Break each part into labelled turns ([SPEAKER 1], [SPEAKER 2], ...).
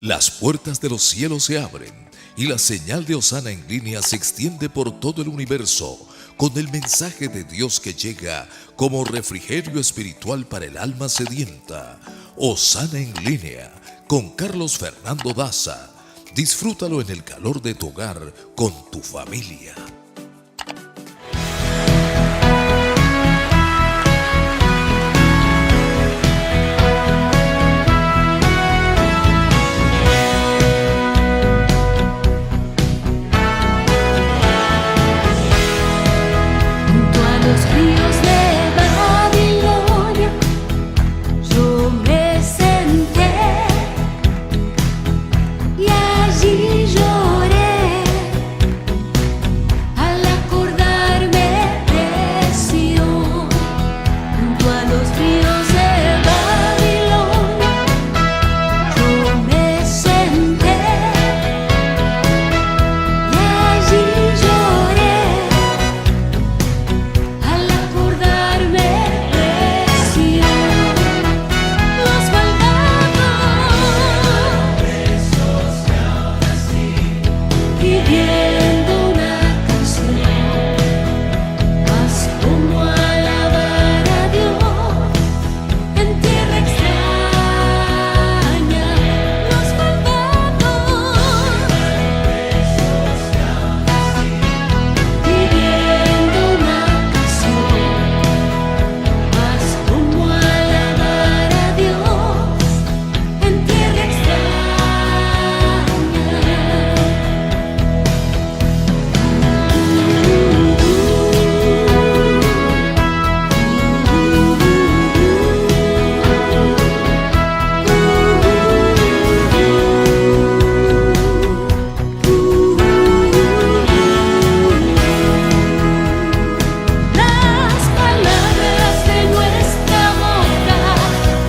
[SPEAKER 1] Las puertas de los cielos se abren y la señal de Hosana en línea se extiende por todo el universo con el mensaje de Dios que llega como refrigerio espiritual para el alma sedienta. Hosana en línea con Carlos Fernando Daza. Disfrútalo en el calor de tu hogar con tu familia.
[SPEAKER 2] Junto a los ríos de Babilonia, yo me senté y allí lloré al acordarme de Sion. Junto a los ríos de Babilonia, yo me senté y allí lloré al acordarme de Sion. Los malvados pidiendo una canción, mas como alabar a Dios en tierra extraña. Los malvados pidiendo una canción, mas como alabar a Dios en tierra extraña. Las palabras de nuestra boca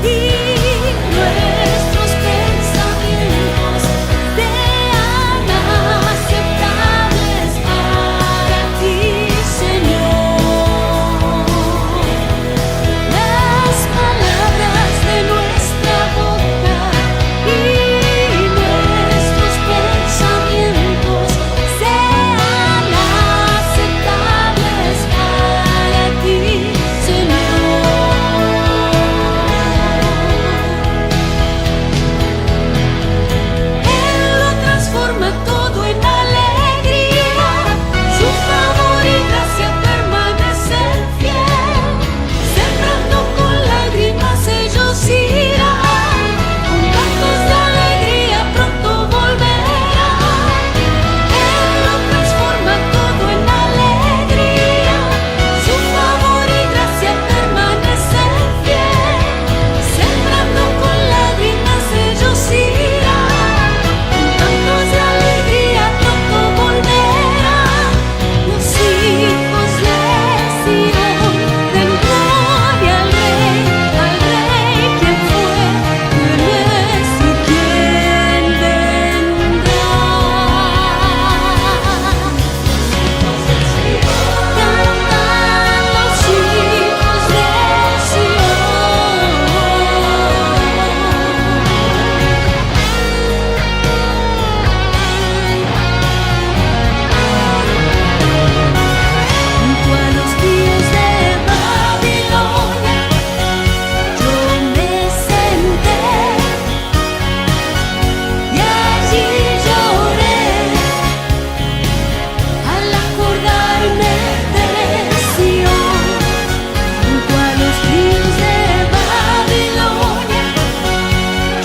[SPEAKER 2] y nuestros pensamientos sean aceptables para ti, Señor. Las palabras de nuestra boca y nuestros pensamientos sean aceptables para ti, Señor. Él lo transforma todo en alegría, su favor y gracia permanecen fiel. Sembrando con lágrimas ellos irán, con cantos de alegría pronto volverán. Él lo transforma todo en alegría, su favor y gracia permanecen fiel. Sembrando con lágrimas ellos irán, con cantos de alegría pronto volverán. Los hijos de Sion den gloria al Rey quien fue, quien es y quien vendrá. Cantan los hijos de Sion. Junto a los ríos de Babilonia, yo me senté y allí lloré al acordarme de Sion. Junto a los ríos de Babilonia,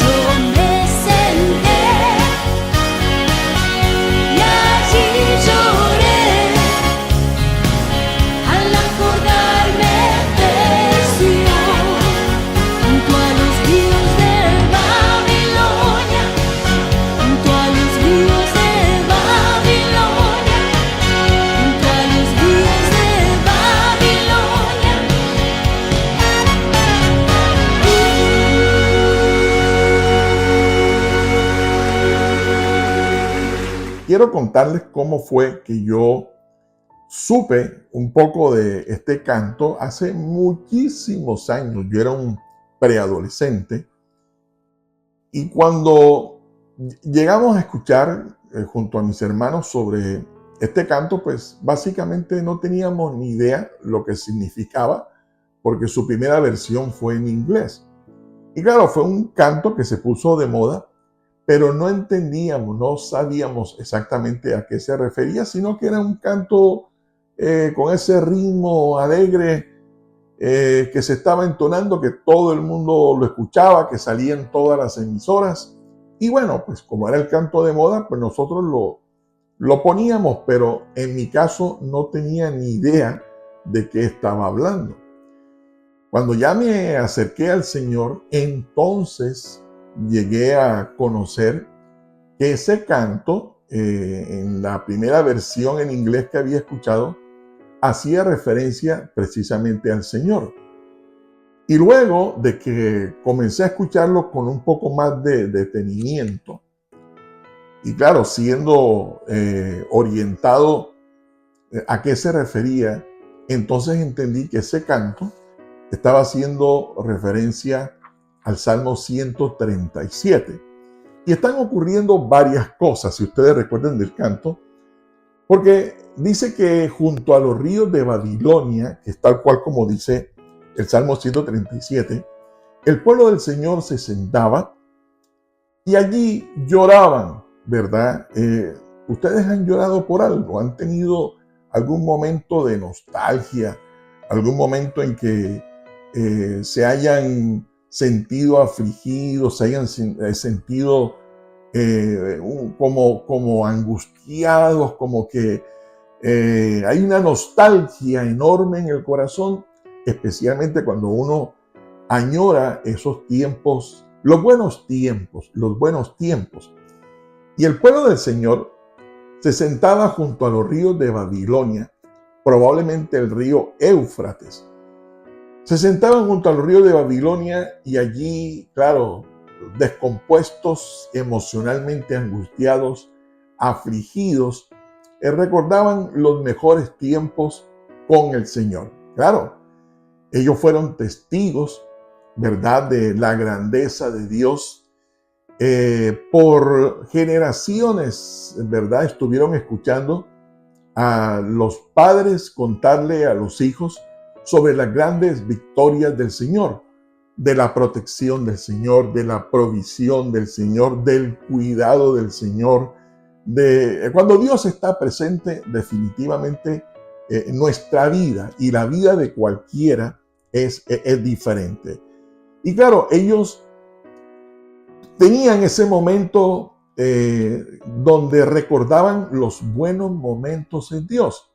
[SPEAKER 2] yo me senté y allí lloré al acordarme de Sion. Junto a los ríos de Babilonia, junto a los ríos de Babilonia, junto a los ríos de Babilonia.
[SPEAKER 3] Quiero contarles cómo fue que yo supe un poco de este canto hace muchísimos años. Yo era un preadolescente y cuando Llegamos a escuchar junto a mis hermanos sobre este canto, pues básicamente no teníamos ni idea lo que significaba, porque su primera versión fue en inglés. Y claro, fue un canto que se puso de moda, pero no entendíamos, no sabíamos exactamente a qué se refería, sino que era un canto con ese ritmo alegre que se estaba entonando, que todo el mundo lo escuchaba, que salía en todas las emisoras. Y bueno, pues como era el canto de moda, pues nosotros lo poníamos, pero en mi caso no tenía ni idea de qué estaba hablando. Cuando ya me acerqué al Señor, entonces llegué a conocer que ese canto, en la primera versión en inglés que había escuchado, hacía referencia precisamente al Señor. Y luego de que comencé a escucharlo con un poco más de detenimiento, y claro, siendo orientado a qué se refería, entonces entendí que ese canto estaba haciendo referencia al Salmo 137. Y están ocurriendo varias cosas, si ustedes recuerdan del canto, porque dice que junto a los ríos de Babilonia, que es tal cual como dice el Salmo 137, el pueblo del Señor se sentaba y allí lloraban, ¿verdad? Ustedes han llorado por algo, han tenido algún momento de nostalgia, algún momento en que se hayan sentido afligidos, se hayan sentido como angustiados, como que hay una nostalgia enorme en el corazón, especialmente cuando uno añora esos tiempos, los buenos tiempos, los buenos tiempos. Y el pueblo del Señor se sentaba junto a los ríos de Babilonia, probablemente el río Éufrates. Se sentaban junto a los ríos de Babilonia y allí, claro, descompuestos, emocionalmente angustiados, afligidos, recordaban los mejores tiempos con el Señor. Claro, ellos fueron testigos, ¿verdad?, de la grandeza de Dios. Por generaciones, ¿verdad?, estuvieron escuchando a los padres contarle a los hijos sobre las grandes victorias del Señor, de la protección del Señor, de la provisión del Señor, del cuidado del Señor, de cuando Dios está presente definitivamente nuestra vida y la vida de cualquiera es diferente. Y claro, ellos tenían ese momento donde recordaban los buenos momentos en Dios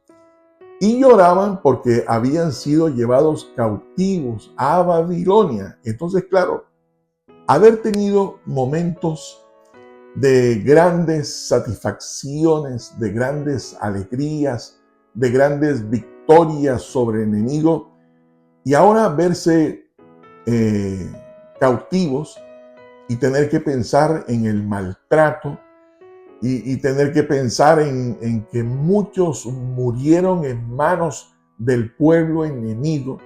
[SPEAKER 3] y lloraban porque habían sido llevados cautivos a Babilonia. Entonces, claro, haber tenido momentos de grandes satisfacciones, de grandes alegrías, de grandes victorias sobre el enemigo, y ahora verse cautivos y tener que pensar en el maltrato y tener que pensar en que muchos murieron en manos del pueblo enemigo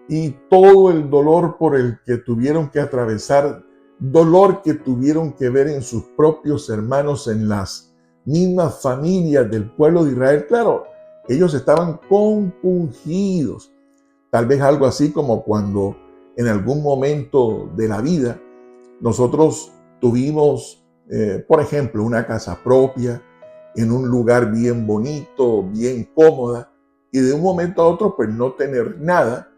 [SPEAKER 3] y todo el dolor por el que tuvieron que atravesar, dolor que tuvieron que ver en sus propios hermanos, en las mismas familias del pueblo de Israel. Claro, ellos estaban compungidos. Tal vez algo así como cuando en algún momento de la vida nosotros tuvimos, por ejemplo, una casa propia en un lugar bien bonito, bien cómoda, y de un momento a otro pues no tener nada,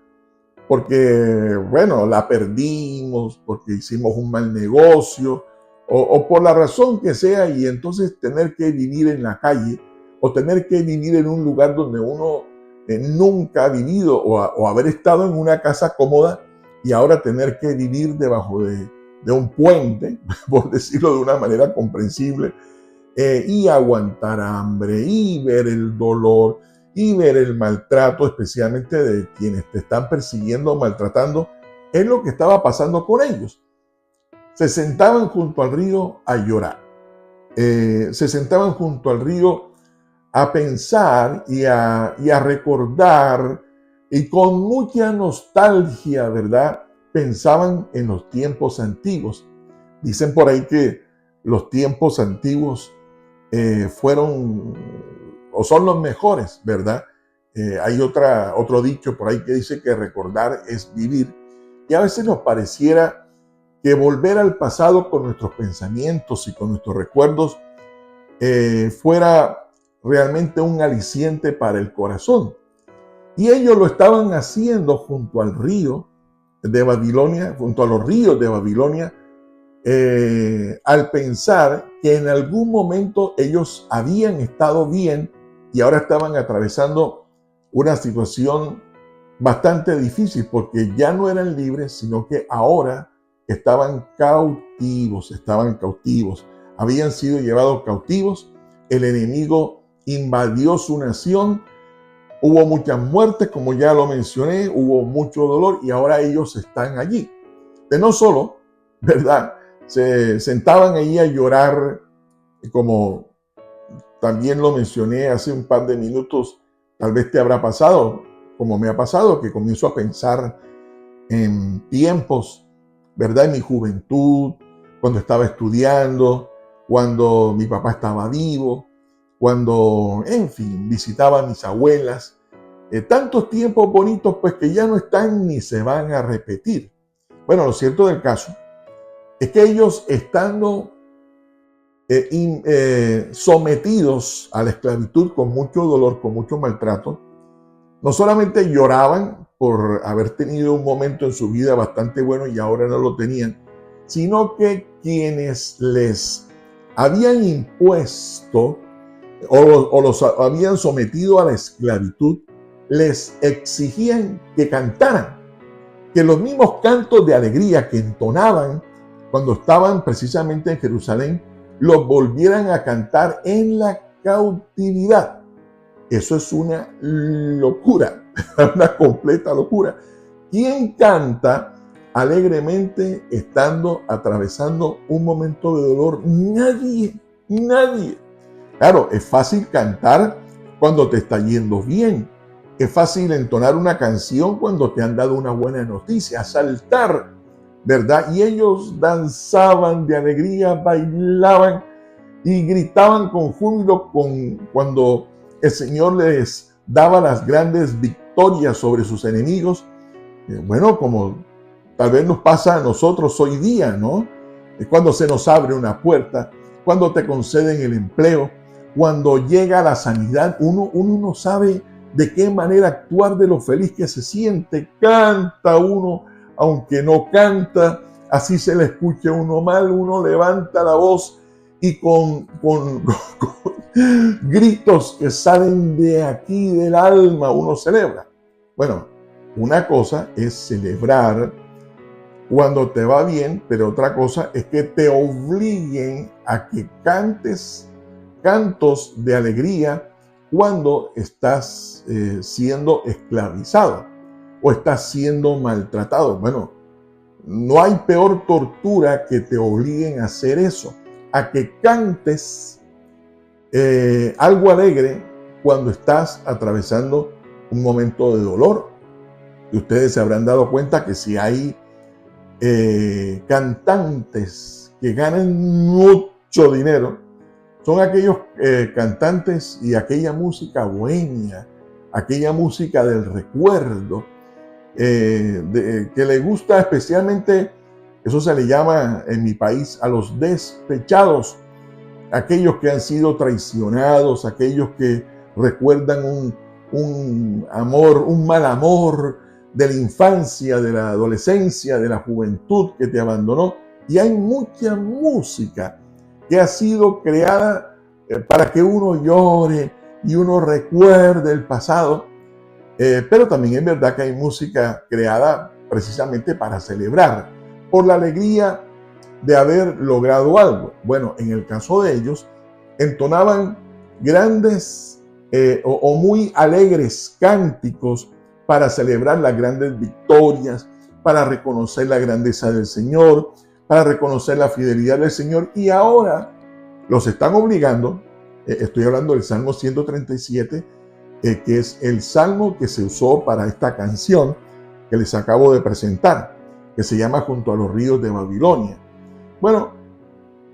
[SPEAKER 3] porque, bueno, la perdimos, porque hicimos un mal negocio, o por la razón que sea, y entonces tener que vivir en la calle, o tener que vivir en un lugar donde uno nunca ha vivido, o haber estado en una casa cómoda, y ahora tener que vivir debajo de un puente, por decirlo de una manera comprensible, y aguantar hambre, y ver el dolor, y ver el maltrato, especialmente de quienes te están persiguiendo o maltratando, es lo que estaba pasando con ellos. Se sentaban junto al río a llorar. Se sentaban junto al río a pensar y a recordar, y con mucha nostalgia, ¿verdad?, pensaban en los tiempos antiguos. Dicen por ahí que los tiempos antiguos fueron o son los mejores, ¿verdad? Hay otro dicho por ahí que dice que recordar es vivir. Y a veces nos pareciera que volver al pasado con nuestros pensamientos y con nuestros recuerdos fuera realmente un aliciente para el corazón. Y ellos lo estaban haciendo junto al río de Babilonia, junto a los ríos de Babilonia, al pensar que en algún momento ellos habían estado bien y ahora estaban atravesando una situación bastante difícil porque ya no eran libres, sino que ahora estaban cautivos, habían sido llevados cautivos, el enemigo invadió su nación, hubo muchas muertes, como ya lo mencioné, hubo mucho dolor y ahora ellos están allí. De no solo, ¿verdad? Se sentaban allí a llorar, como también lo mencioné hace un par de minutos, tal vez te habrá pasado, como me ha pasado, que comienzo a pensar en tiempos, ¿verdad? En mi juventud, cuando estaba estudiando, cuando mi papá estaba vivo, cuando, en fin, visitaba a mis abuelas. Tantos tiempos bonitos, pues que ya no están ni se van a repetir. Bueno, lo cierto del caso es que ellos estando sometidos a la esclavitud con mucho dolor, con mucho maltrato, no solamente lloraban por haber tenido un momento en su vida bastante bueno y ahora no lo tenían, sino que quienes les habían impuesto o los habían sometido a la esclavitud, les exigían que cantaran, que los mismos cantos de alegría que entonaban cuando estaban precisamente en Jerusalén, los volvieran a cantar en la cautividad. Eso es una locura, una completa locura. ¿Quién canta alegremente estando atravesando un momento de dolor? Nadie, nadie. Claro, es fácil cantar cuando te está yendo bien. Es fácil entonar una canción cuando te han dado una buena noticia, saltar, ¿verdad? Y ellos danzaban de alegría, bailaban y gritaban con júbilo cuando el Señor les daba las grandes victorias sobre sus enemigos. Bueno, como tal vez nos pasa a nosotros hoy día, ¿no? Cuando se nos abre una puerta, cuando te conceden el empleo, cuando llega la sanidad, uno no sabe de qué manera actuar de lo feliz que se siente. Canta uno, aunque no canta, así se le escuche uno mal, uno levanta la voz y con gritos que salen de aquí del alma uno celebra. Bueno, una cosa es celebrar cuando te va bien, pero otra cosa es que te obliguen a que cantes cantos de alegría cuando estás siendo esclavizado o estás siendo maltratado. Bueno, no hay peor tortura que te obliguen a hacer eso, a que cantes algo alegre cuando estás atravesando un momento de dolor. Y ustedes se habrán dado cuenta que si hay cantantes que ganan mucho dinero, son aquellos cantantes y aquella música bohemia, aquella música del recuerdo, que le gusta especialmente, eso se le llama en mi país a los despechados, aquellos que han sido traicionados, aquellos que recuerdan un amor, un mal amor de la infancia, de la adolescencia, de la juventud que te abandonó. Y hay mucha música que ha sido creada para que uno llore y uno recuerde el pasado. Pero también es verdad que hay música creada precisamente para celebrar por la alegría de haber logrado algo. Bueno, en el caso de ellos, entonaban grandes o muy alegres cánticos para celebrar las grandes victorias, para reconocer la grandeza del Señor, para reconocer la fidelidad del Señor. Y ahora los están obligando, estoy hablando del Salmo 137, que es el salmo que se usó para esta canción que les acabo de presentar, que se llama Junto a los ríos de Babilonia. Bueno,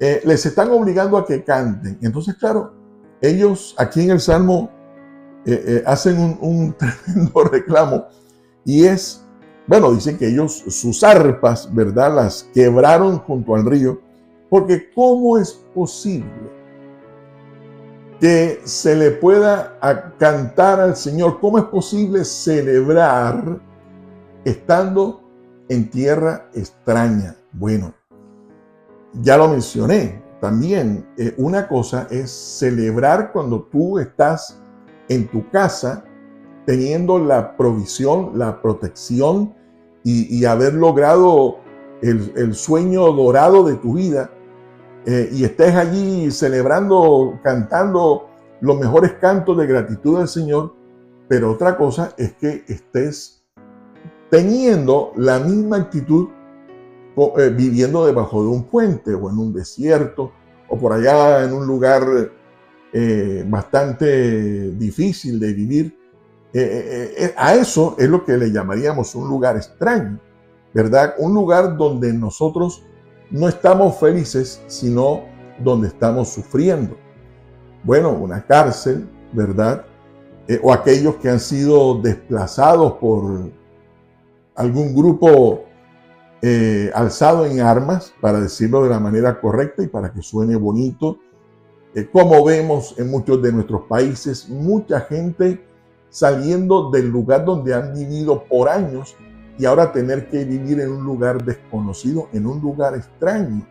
[SPEAKER 3] les están obligando a que canten. Entonces, claro, ellos aquí en el Salmo hacen un tremendo reclamo y es, bueno, dicen que ellos sus arpas, ¿verdad?, las quebraron junto al río, porque ¿cómo es posible que se le pueda cantar al Señor? ¿Cómo es posible celebrar estando en tierra extraña? Bueno, ya lo mencioné también. Una cosa es celebrar cuando tú estás en tu casa teniendo la provisión, la protección y haber logrado el sueño dorado de tu vida, y estés allí celebrando, cantando los mejores cantos de gratitud al Señor. Pero otra cosa es que estés teniendo la misma actitud viviendo debajo de un puente o en un desierto o por allá en un lugar bastante difícil de vivir. A eso es lo que le llamaríamos un lugar extraño, ¿verdad? Un lugar donde nosotros no estamos felices, sino donde estamos sufriendo. Bueno, una cárcel, ¿verdad? O aquellos que han sido desplazados por algún grupo alzado en armas, para decirlo de la manera correcta y para que suene bonito. Como vemos en muchos de nuestros países, mucha gente saliendo del lugar donde han vivido por años y ahora tener que vivir en un lugar desconocido, en un lugar extraño,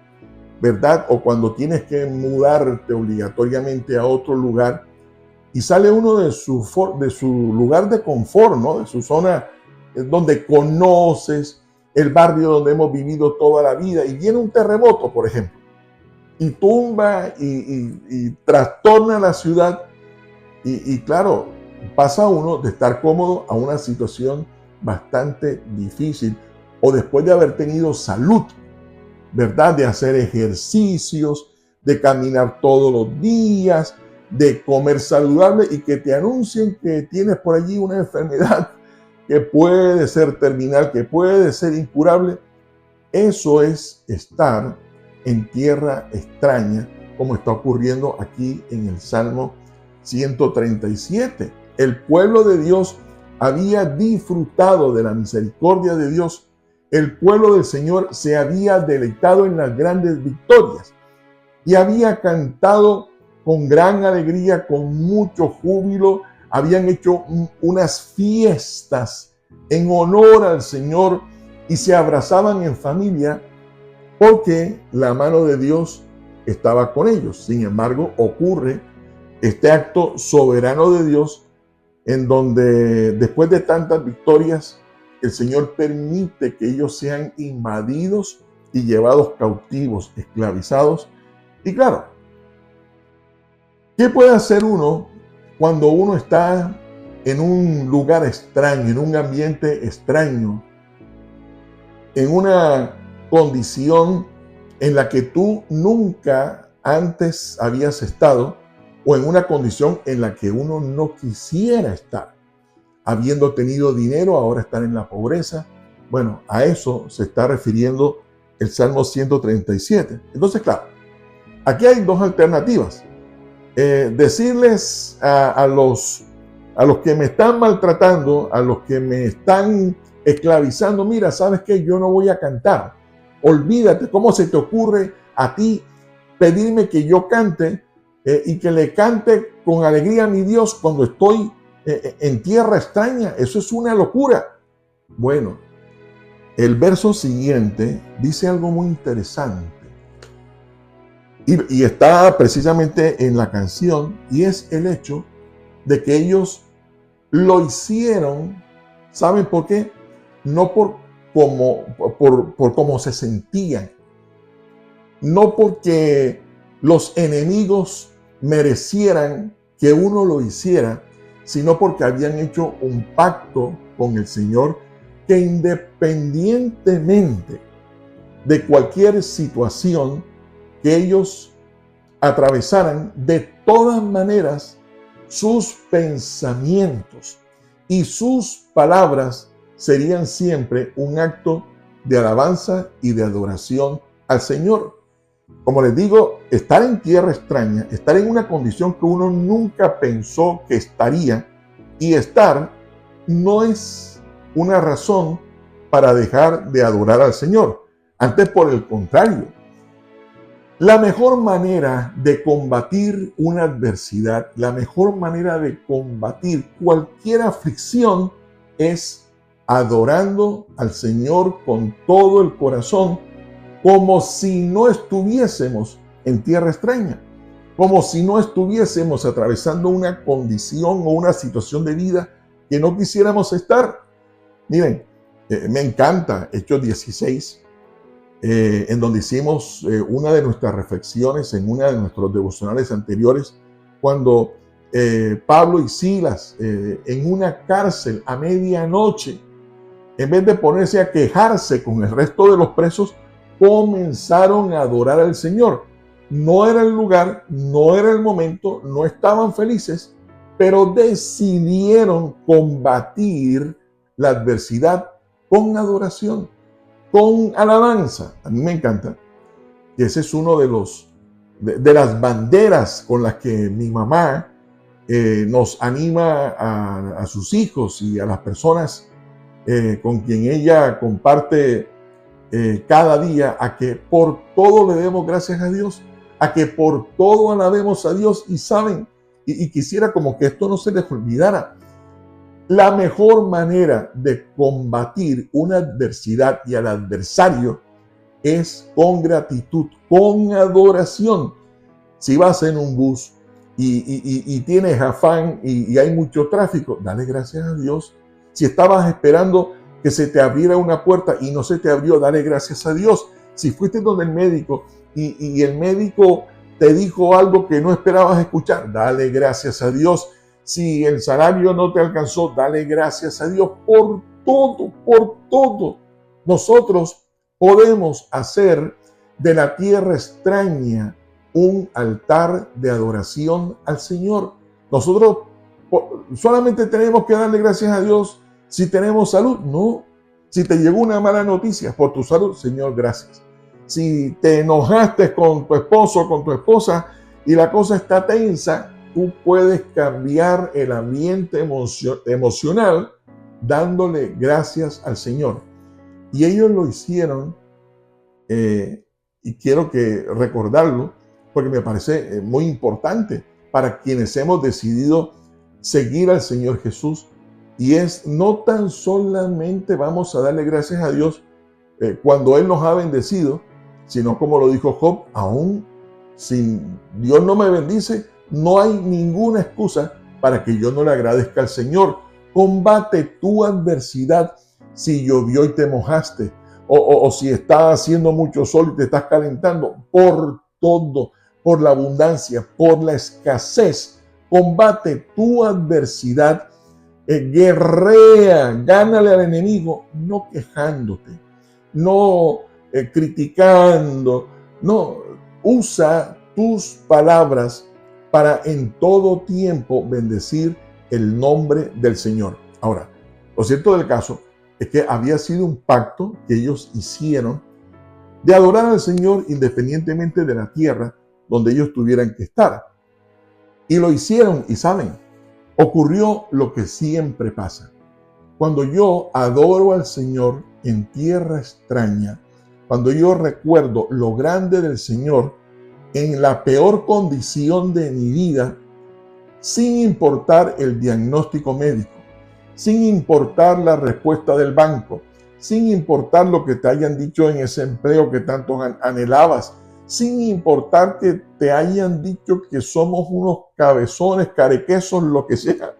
[SPEAKER 3] ¿verdad? O cuando tienes que mudarte obligatoriamente a otro lugar y sale uno de su lugar de confort, ¿no? De su zona donde conoces, el barrio donde hemos vivido toda la vida, y viene un terremoto, por ejemplo, y tumba y trastorna la ciudad, y claro, pasa uno de estar cómodo a una situación bastante difícil, o después de haber tenido salud, ¿verdad? De hacer ejercicios, de caminar todos los días, de comer saludable, y que te anuncien que tienes por allí una enfermedad que puede ser terminal, que puede ser incurable. Eso es estar en tierra extraña, como está ocurriendo aquí en el Salmo 137. El pueblo de Dios había disfrutado de la misericordia de Dios. El pueblo del Señor se había deleitado en las grandes victorias y había cantado con gran alegría, con mucho júbilo. Habían hecho unas fiestas en honor al Señor y se abrazaban en familia porque la mano de Dios estaba con ellos. Sin embargo, ocurre este acto soberano de Dios en donde después de tantas victorias, el Señor permite que ellos sean invadidos y llevados cautivos, esclavizados. Y claro, ¿qué puede hacer uno cuando uno está en un lugar extraño, en un ambiente extraño, en una condición en la que tú nunca antes habías estado, o en una condición en la que uno no quisiera estar? Habiendo tenido dinero, ahora estar en la pobreza. Bueno, a eso se está refiriendo el Salmo 137. Entonces, claro, aquí hay dos alternativas. Decirles a los que me están maltratando, a los que me están esclavizando: mira, ¿sabes qué? Yo no voy a cantar. Olvídate. ¿Cómo se te ocurre a ti pedirme que yo cante y que le cante con alegría a mi Dios cuando estoy en tierra extraña? Eso es una locura. Bueno, el verso siguiente dice algo muy interesante. Y está precisamente en la canción, y es el hecho de que ellos lo hicieron, ¿saben por qué? No por cómo se sentían, no porque los enemigos merecieran que uno lo hiciera, sino porque habían hecho un pacto con el Señor que, independientemente de cualquier situación que ellos atravesaran, de todas maneras sus pensamientos y sus palabras serían siempre un acto de alabanza y de adoración al Señor. Como les digo, estar en tierra extraña, estar en una condición que uno nunca pensó que estaría, y estar no es una razón para dejar de adorar al Señor. Antes, por el contrario, la mejor manera de combatir una adversidad, la mejor manera de combatir cualquier aflicción es adorando al Señor con todo el corazón, como si no estuviésemos en tierra extraña, como si no estuviésemos atravesando una condición o una situación de vida que no quisiéramos estar. Miren, me encanta Hechos 16, en donde hicimos una de nuestras reflexiones en una de nuestros devocionales anteriores, cuando Pablo y Silas en una cárcel a medianoche, en vez de ponerse a quejarse con el resto de los presos, comenzaron a adorar al Señor. No era el lugar, no era el momento, no estaban felices, pero decidieron combatir la adversidad con adoración, con alabanza. A mí me encanta. Y ese es uno de las banderas con las que mi mamá nos anima a sus hijos y a las personas con quien ella comparte cada día, a que por todo le demos gracias a Dios, a que por todo alabemos a Dios. Y saben, y quisiera como que esto no se les olvidara, la mejor manera de combatir una adversidad y al adversario es con gratitud, con adoración. Si vas en un bus y tienes afán y hay mucho tráfico, dale gracias a Dios. Si estabas esperando que se te abriera una puerta y no se te abrió, dale gracias a Dios. Si fuiste donde el médico y el médico te dijo algo que no esperabas escuchar, dale gracias a Dios. Si el salario no te alcanzó, dale gracias a Dios por todo, por todo. Nosotros podemos hacer de la tierra extraña un altar de adoración al Señor. Nosotros solamente tenemos que darle gracias a Dios si tenemos salud. No. Si te llegó una mala noticia por tu salud, Señor, gracias. Si te enojaste con tu esposo o con tu esposa y la cosa está tensa, tú puedes cambiar el ambiente emocional dándole gracias al Señor. Y ellos lo hicieron, y quiero recordarlo, porque me parece muy importante para quienes hemos decidido seguir al Señor Jesús. Y es no tan solamente vamos a darle gracias a Dios cuando Él nos ha bendecido, sino como lo dijo Job, aún si Dios no me bendice, no hay ninguna excusa para que yo no le agradezca al Señor. Combate tu adversidad si llovió y te mojaste, o si está haciendo mucho sol y te estás calentando, por todo, por la abundancia, por la escasez. Combate tu adversidad, guerrea, gánale al enemigo, no quejándote, no criticando, no, usa tus palabras para en todo tiempo bendecir el nombre del Señor. Ahora, lo cierto del caso es que había sido un pacto que ellos hicieron de adorar al Señor independientemente de la tierra donde ellos tuvieran que estar. Y lo hicieron, y saben, ocurrió lo que siempre pasa. Cuando yo adoro al Señor en tierra extraña, cuando yo recuerdo lo grande del Señor en la peor condición de mi vida, sin importar el diagnóstico médico, sin importar la respuesta del banco, sin importar lo que te hayan dicho en ese empleo que tanto anhelabas, sin importar que te hayan dicho que somos unos cabezones, carequesos, lo que sea.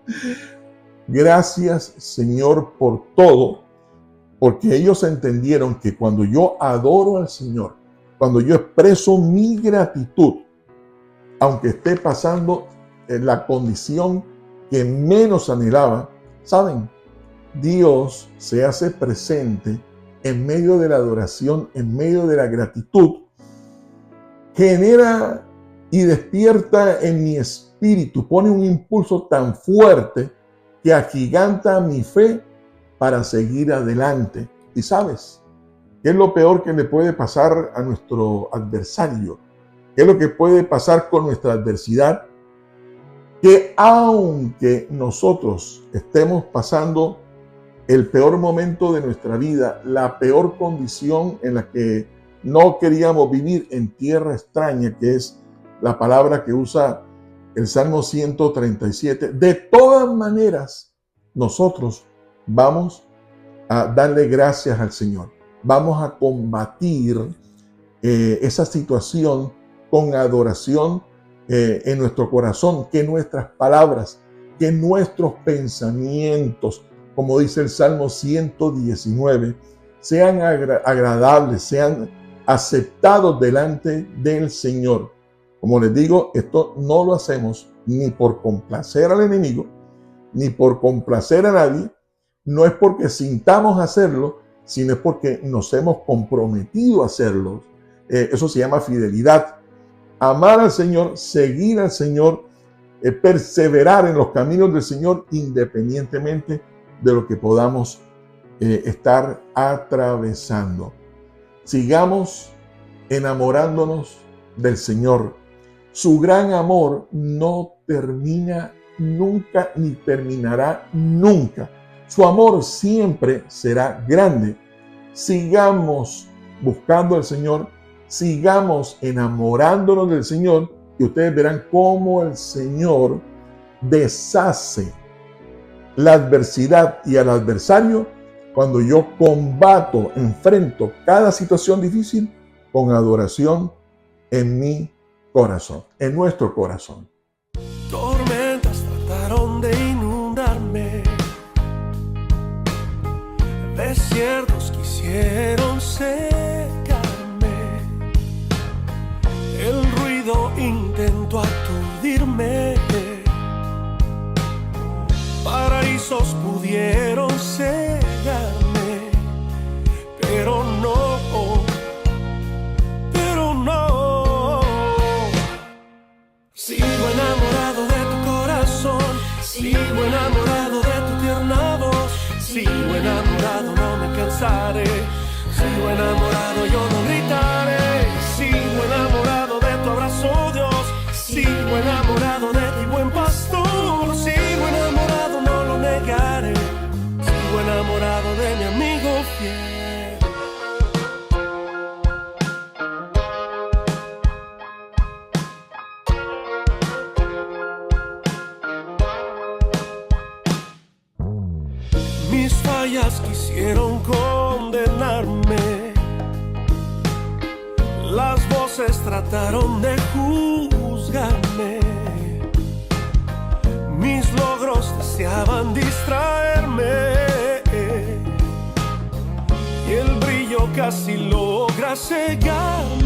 [SPEAKER 3] Gracias, Señor, por todo, porque ellos entendieron que cuando yo adoro al Señor, cuando yo expreso mi gratitud, aunque esté pasando la condición que menos anhelaba, ¿saben? Dios se hace presente en medio de la adoración, en medio de la gratitud, genera y despierta en mi espíritu, pone un impulso tan fuerte que agiganta mi fe para seguir adelante. Y sabes, ¿Qué es lo peor que le puede pasar a nuestro adversario? ¿Qué es lo que puede pasar con nuestra adversidad? Que aunque nosotros estemos pasando el peor momento de nuestra vida, la peor condición en la que no queríamos vivir en tierra extraña, que es la palabra que usa el Salmo 137, de todas maneras nosotros vamos a darle gracias al Señor. Vamos a combatir esa situación con adoración en nuestro corazón, que nuestras palabras, que nuestros pensamientos, como dice el Salmo 119, sean agradables, sean aceptados delante del Señor. Como les digo, esto no lo hacemos ni por complacer al enemigo, ni por complacer a nadie. No es porque sintamos hacerlo, sino es porque nos hemos comprometido a hacerlo. Eso se llama fidelidad. Amar al Señor, seguir al Señor, perseverar en los caminos del Señor, independientemente de lo que podamos estar atravesando. Sigamos enamorándonos del Señor. Su gran amor no termina nunca ni terminará nunca. Su amor siempre será grande. Sigamos buscando al Señor, sigamos enamorándonos del Señor y ustedes verán cómo el Señor deshace la adversidad y al adversario cuando yo combato, enfrento cada situación difícil con adoración en mi corazón, en nuestro corazón.
[SPEAKER 4] Tormentas trataron de inundarme, desiertos quisieron secarme, el ruido intentó aturdirme, paraísos pudieron cegarme, pero no. Sigo enamorado de tu corazón, sigo enamorado de tu tierna voz, sigo enamorado, no me cansaré, sigo enamorado, yo no gritaré, sigo enamorado de tu abrazo, Dios, sigo enamorado de ti, buen pastor, sigo enamorado, no lo negaré, sigo enamorado de mi amigo fiel. Mis fallas quisieron condenarme, las voces trataron de juzgarme, mis logros deseaban distraerme y el brillo casi logra cegarme.